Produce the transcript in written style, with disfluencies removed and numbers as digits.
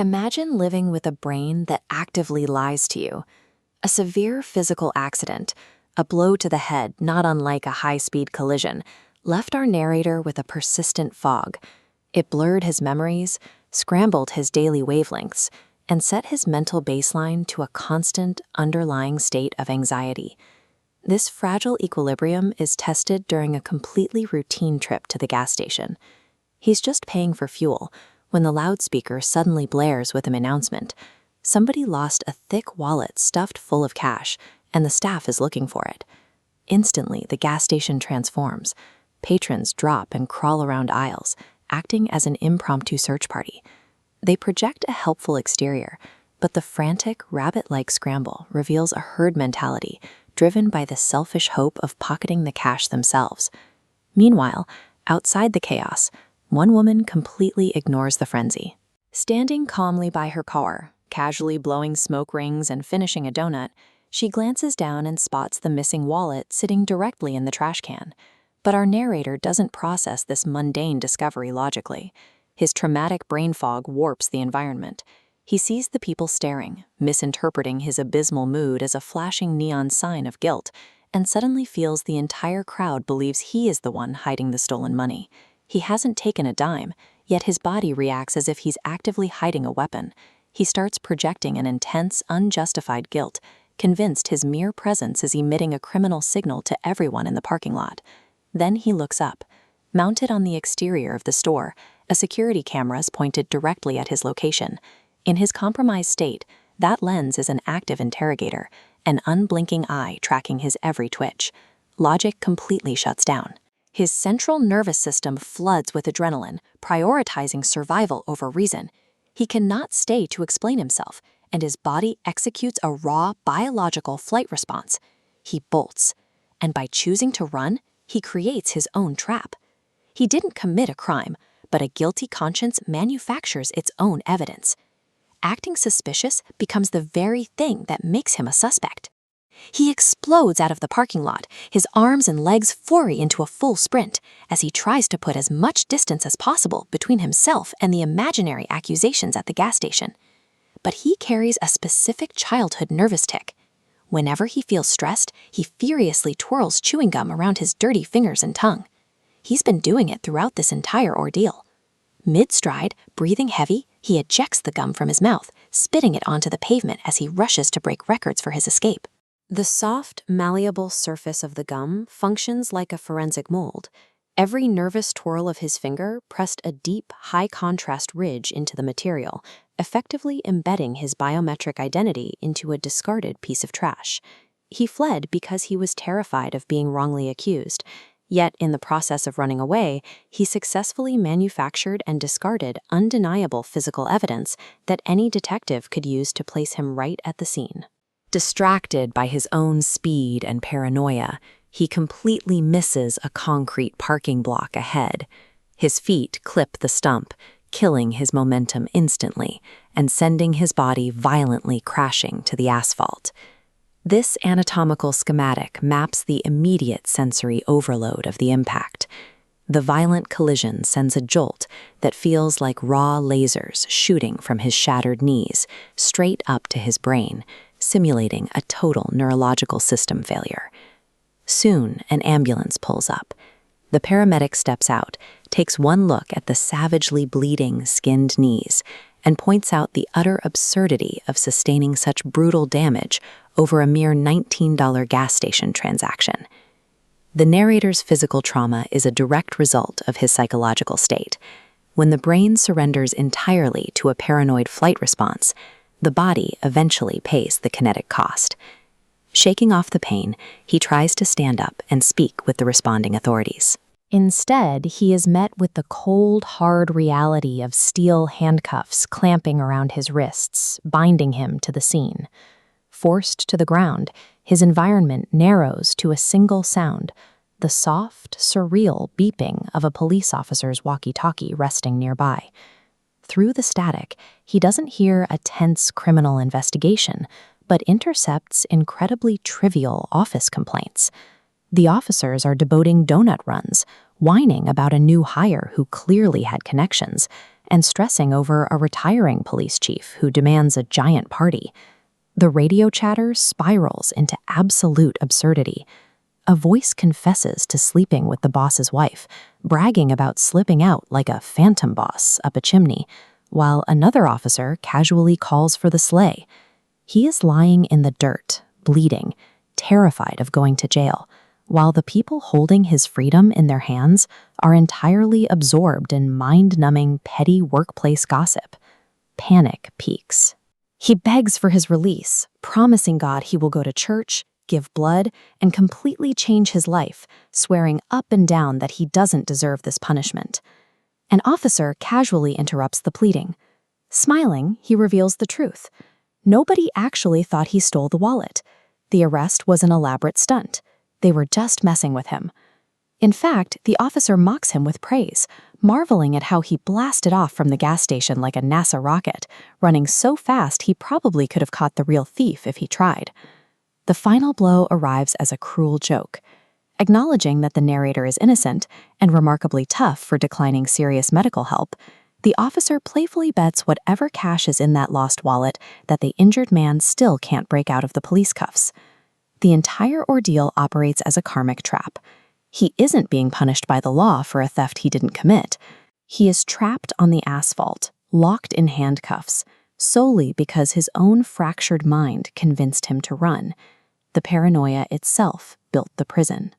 Imagine living with a brain that actively lies to you. A severe physical accident, a blow to the head not unlike a high-speed collision, left our narrator with a persistent fog. It blurred his memories, scrambled his daily wavelengths, and set his mental baseline to a constant, underlying state of anxiety. This fragile equilibrium is tested during a completely routine trip to the gas station. He's just paying for fuel when the loudspeaker suddenly blares with an announcement. Somebody lost a thick wallet stuffed full of cash, and the staff is looking for it. Instantly, the gas station transforms. Patrons drop and crawl around aisles, acting as an impromptu search party. They project a helpful exterior, but the frantic, rabbit-like scramble reveals a herd mentality driven by the selfish hope of pocketing the cash themselves. Meanwhile, outside the chaos, one woman completely ignores the frenzy. Standing calmly by her car, casually blowing smoke rings and finishing a donut, she glances down and spots the missing wallet sitting directly in the trash can. But our narrator doesn't process this mundane discovery logically. His traumatic brain fog warps the environment. He sees the people staring, misinterpreting his abysmal mood as a flashing neon sign of guilt, and suddenly feels the entire crowd believes he is the one hiding the stolen money. He hasn't taken a dime, yet his body reacts as if he's actively hiding a weapon. He starts projecting an intense, unjustified guilt, convinced his mere presence is emitting a criminal signal to everyone in the parking lot. Then he looks up. Mounted on the exterior of the store, a security camera is pointed directly at his location. In his compromised state, that lens is an active interrogator, an unblinking eye tracking his every twitch. Logic completely shuts down. His central nervous system floods with adrenaline, prioritizing survival over reason. He cannot stay to explain himself, and his body executes a raw, biological flight response. He bolts, and by choosing to run, he creates his own trap. He didn't commit a crime, but a guilty conscience manufactures its own evidence. Acting suspicious becomes the very thing that makes him a suspect. He explodes out of the parking lot, his arms and legs foray into a full sprint, as he tries to put as much distance as possible between himself and the imaginary accusations at the gas station. But he carries a specific childhood nervous tic. Whenever he feels stressed, he furiously twirls chewing gum around his dirty fingers and tongue. He's been doing it throughout this entire ordeal. Mid-stride, breathing heavy, he ejects the gum from his mouth, spitting it onto the pavement as he rushes to break records for his escape. The soft, malleable surface of the gum functions like a forensic mold. Every nervous twirl of his finger pressed a deep, high-contrast ridge into the material, effectively embedding his biometric identity into a discarded piece of trash. He fled because he was terrified of being wrongly accused. Yet, in the process of running away, he successfully manufactured and discarded undeniable physical evidence that any detective could use to place him right at the scene. Distracted by his own speed and paranoia, he completely misses a concrete parking block ahead. His feet clip the stump, killing his momentum instantly and sending his body violently crashing to the asphalt. This anatomical schematic maps the immediate sensory overload of the impact. The violent collision sends a jolt that feels like raw lasers shooting from his shattered knees straight up to his brain, simulating a total neurological system failure. Soon, an ambulance pulls up. The paramedic steps out, takes one look at the savagely bleeding, skinned knees, and points out the utter absurdity of sustaining such brutal damage over a mere $19 gas station transaction. The narrator's physical trauma is a direct result of his psychological state. When the brain surrenders entirely to a paranoid flight response, the body eventually pays the kinetic cost. Shaking off the pain, he tries to stand up and speak with the responding authorities. Instead, he is met with the cold, hard reality of steel handcuffs clamping around his wrists, binding him to the scene. Forced to the ground, his environment narrows to a single sound, the soft, surreal beeping of a police officer's walkie-talkie resting nearby. Through the static, he doesn't hear a tense criminal investigation, but intercepts incredibly trivial office complaints. The officers are devoting donut runs, whining about a new hire who clearly had connections, and stressing over a retiring police chief who demands a giant party. The radio chatter spirals into absolute absurdity. A voice confesses to sleeping with the boss's wife, bragging about slipping out like a phantom boss up a chimney, while another officer casually calls for the sleigh. He is lying in the dirt, bleeding, terrified of going to jail, while the people holding his freedom in their hands are entirely absorbed in mind-numbing petty workplace gossip. Panic peaks. He begs for his release, promising God he will go to church, give blood, and completely change his life, swearing up and down that he doesn't deserve this punishment. An officer casually interrupts the pleading. Smiling, he reveals the truth. Nobody actually thought he stole the wallet. The arrest was an elaborate stunt. They were just messing with him. In fact, the officer mocks him with praise, marveling at how he blasted off from the gas station like a NASA rocket, running so fast he probably could have caught the real thief if he tried. The final blow arrives as a cruel joke. Acknowledging that the narrator is innocent and remarkably tough for declining serious medical help, the officer playfully bets whatever cash is in that lost wallet that the injured man still can't break out of the police cuffs. The entire ordeal operates as a karmic trap. He isn't being punished by the law for a theft he didn't commit. He is trapped on the asphalt, locked in handcuffs, solely because his own fractured mind convinced him to run. The paranoia itself built the prison.